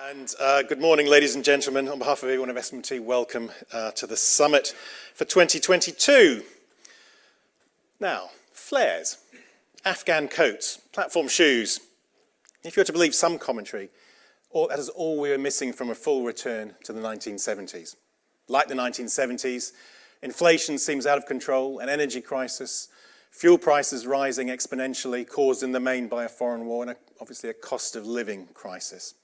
Good morning, ladies and gentlemen. On behalf of everyone of SMMT, welcome to the summit for 2022. Now, flares, Afghan coats, platform shoes. If you're to believe some commentary, that is all we were missing from a full return to the 1970s. Like the 1970s, inflation seems out of control, an energy crisis, fuel prices rising exponentially, caused in the main by a foreign war, and obviously a cost of living crisis.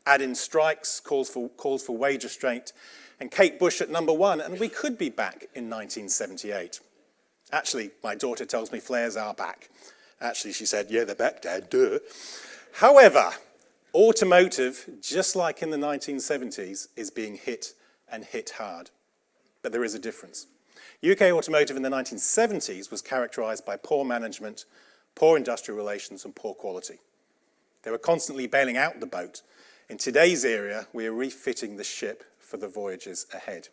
Add in strikes, calls for wage restraint, and Kate Bush at number one, and we could be back in 1978. Actually, my daughter tells me flares are back. Actually, she said, yeah, they're back, Dad, duh. However, automotive, just like in the 1970s, is being hit and hit hard. But there is a difference. UK automotive in the 1970s was characterised by poor management, poor industrial relations, and poor quality. They were constantly bailing out the boat. In today's era, we are refitting the ship for the voyages ahead.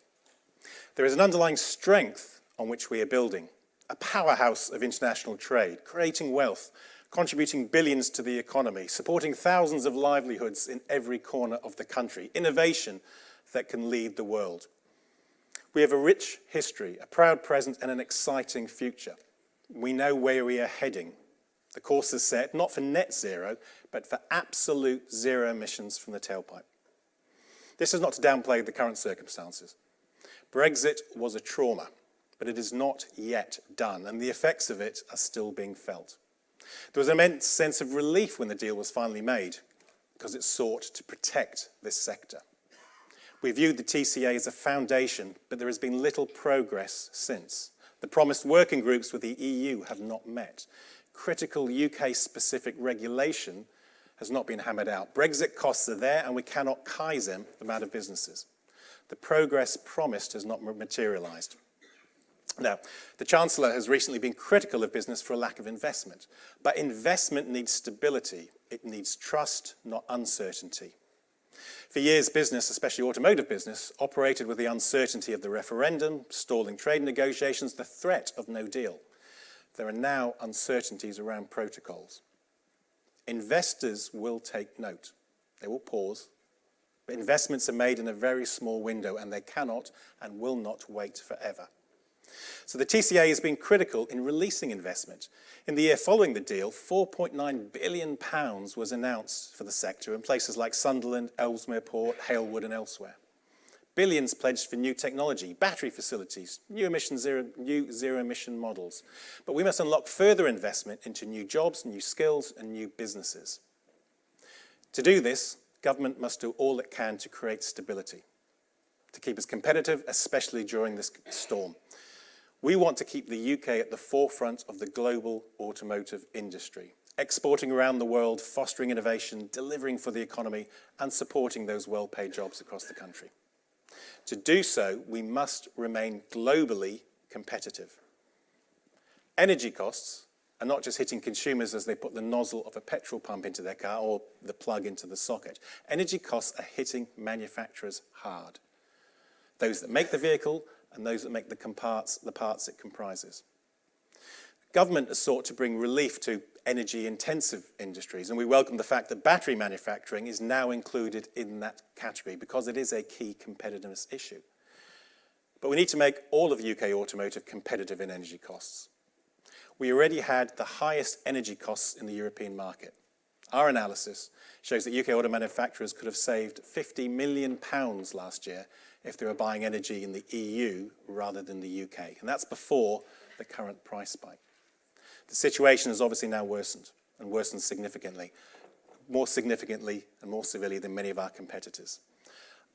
There is an underlying strength on which we are building, a powerhouse of international trade, creating wealth, contributing billions to the economy, supporting thousands of livelihoods in every corner of the country, innovation that can lead the world. We have a rich history, a proud present, and an exciting future. We know where we are heading. The course is set, not for net zero, but for absolute zero emissions from the tailpipe. This is not to downplay the current circumstances. Brexit was a trauma, but it is not yet done, and the effects of it are still being felt. There was an immense sense of relief when the deal was finally made, because it sought to protect this sector. We viewed the TCA as a foundation, but there has been little progress since. The promised working groups with the EU have not met. Critical UK-specific regulation has not been hammered out. Brexit costs are there, and we cannot Kaizen them out of businesses. The progress promised has not materialised. Now, the Chancellor has recently been critical of business for a lack of investment. But investment needs stability. It needs trust, not uncertainty. For years, business, especially automotive business, operated with the uncertainty of the referendum, stalling trade negotiations, the threat of no deal. There are now uncertainties around protocols. Investors will take note. They will pause. But investments are made in a very small window, and they cannot and will not wait forever. So the TCA has been critical in releasing investment. In the year following the deal, £4.9 billion was announced for the sector in places like Sunderland, Ellesmere Port, Halewood and elsewhere. Billions pledged for new technology, battery facilities, new zero-emission models. But we must unlock further investment into new jobs, new skills and new businesses. To do this, government must do all it can to create stability, to keep us competitive, especially during this storm. We want to keep the UK at the forefront of the global automotive industry, exporting around the world, fostering innovation, delivering for the economy, and supporting those well-paid jobs across the country. To do so, we must remain globally competitive. Energy costs are not just hitting consumers as they put the nozzle of a petrol pump into their car or the plug into the socket. Energy costs are hitting manufacturers hard. Those that make the vehicle and those that make the parts it comprises. Government has sought to bring relief to energy-intensive industries, and we welcome the fact that battery manufacturing is now included in that category because it is a key competitiveness issue. But we need to make all of UK automotive competitive in energy costs. We already had the highest energy costs in the European market. Our analysis shows that UK auto manufacturers could have saved £50 million last year if they were buying energy in the EU rather than the UK, and that's before the current price spike. The situation has obviously now worsened, and worsened significantly, more significantly and more severely than many of our competitors.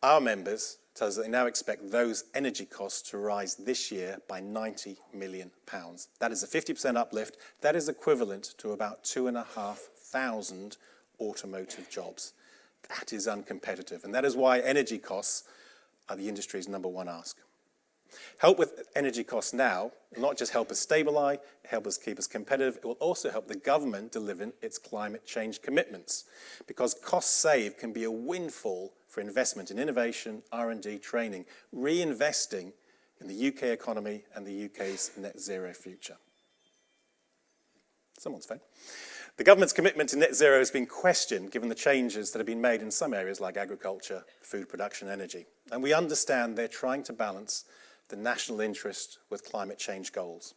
Our members tell us that they now expect those energy costs to rise this year by £90 million. That is a 50% uplift. That is equivalent to about 2,500 automotive jobs. That is uncompetitive, and that is why energy costs are the industry's number one ask. Help with energy costs now will not just help us stabilise, help us keep us competitive, it will also help the government deliver its climate change commitments, because cost save can be a windfall for investment in innovation, R&D, training, reinvesting in the UK economy and the UK's net zero future. Someone's phone. The government's commitment to net zero has been questioned given the changes that have been made in some areas like agriculture, food production, energy. And we understand they're trying to balance the national interest with climate change goals.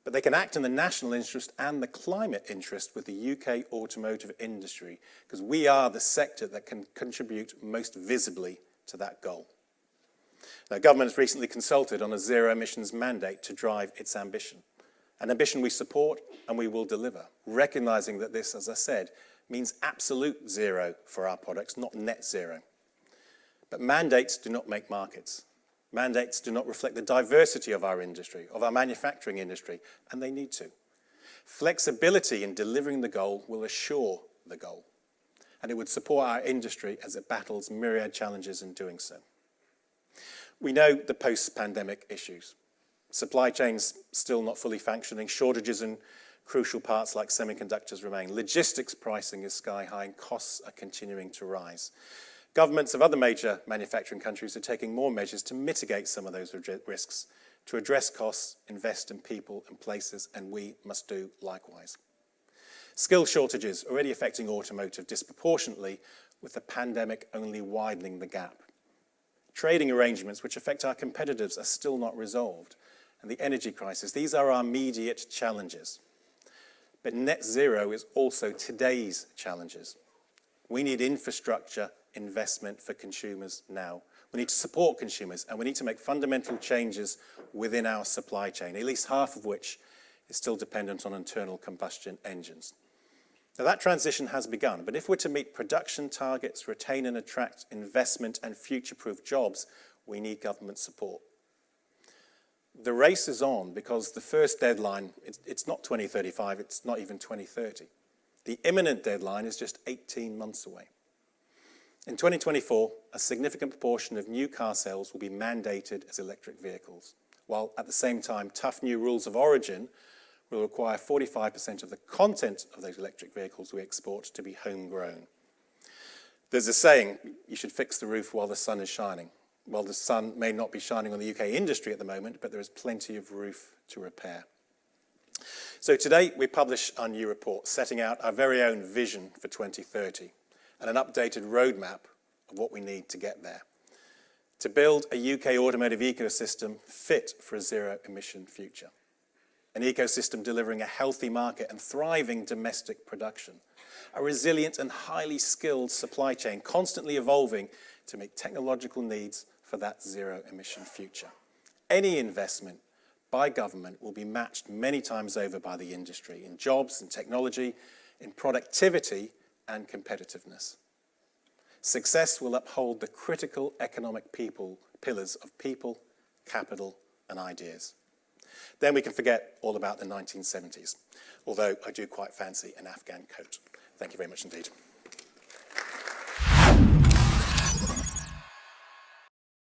But they can act in the national interest and the climate interest with the UK automotive industry, because we are the sector that can contribute most visibly to that goal. Now, government has recently consulted on a zero emissions mandate to drive its ambition. An ambition we support and we will deliver, recognising that this, as I said, means absolute zero for our products, not net zero. But mandates do not make markets. Mandates do not reflect the diversity of our industry, of our manufacturing industry, and they need to. Flexibility in delivering the goal will assure the goal, and it would support our industry as it battles myriad challenges in doing so. We know the post-pandemic issues. Supply chains still not fully functioning, shortages in crucial parts like semiconductors remain. Logistics pricing is sky high and costs are continuing to rise. Governments of other major manufacturing countries are taking more measures to mitigate some of those risks, to address costs, invest in people and places, and we must do likewise. Skill shortages already affecting automotive disproportionately, with the pandemic only widening the gap. Trading arrangements which affect our competitors are still not resolved. And the energy crisis, these are our immediate challenges. But net zero is also today's challenges. We need infrastructure investment for consumers now. We need to support consumers, and we need to make fundamental changes within our supply chain, at least half of which is still dependent on internal combustion engines. Now, that transition has begun, but if we're to meet production targets, retain and attract investment and future-proof jobs, we need government support. The race is on because the first deadline, it's not 2035, it's not even 2030. The imminent deadline is just 18 months away. In 2024, a significant proportion of new car sales will be mandated as electric vehicles, while at the same time, tough new rules of origin will require 45% of the content of those electric vehicles we export to be homegrown. There's a saying, you should fix the roof while the sun is shining. Well, the sun may not be shining on the UK industry at the moment, but there is plenty of roof to repair. So today we publish our new report, setting out our very own vision for 2030 and an updated roadmap of what we need to get there. To build a UK automotive ecosystem fit for a zero-emission future. An ecosystem delivering a healthy market and thriving domestic production. A resilient and highly skilled supply chain, constantly evolving to meet technological needs for that zero-emission future. Any investment by government will be matched many times over by the industry in jobs and technology, in productivity and competitiveness. Success will uphold the critical economic pillars of people, capital and ideas. Then we can forget all about the 1970s, although I do quite fancy an Afghan coat. Thank you very much indeed.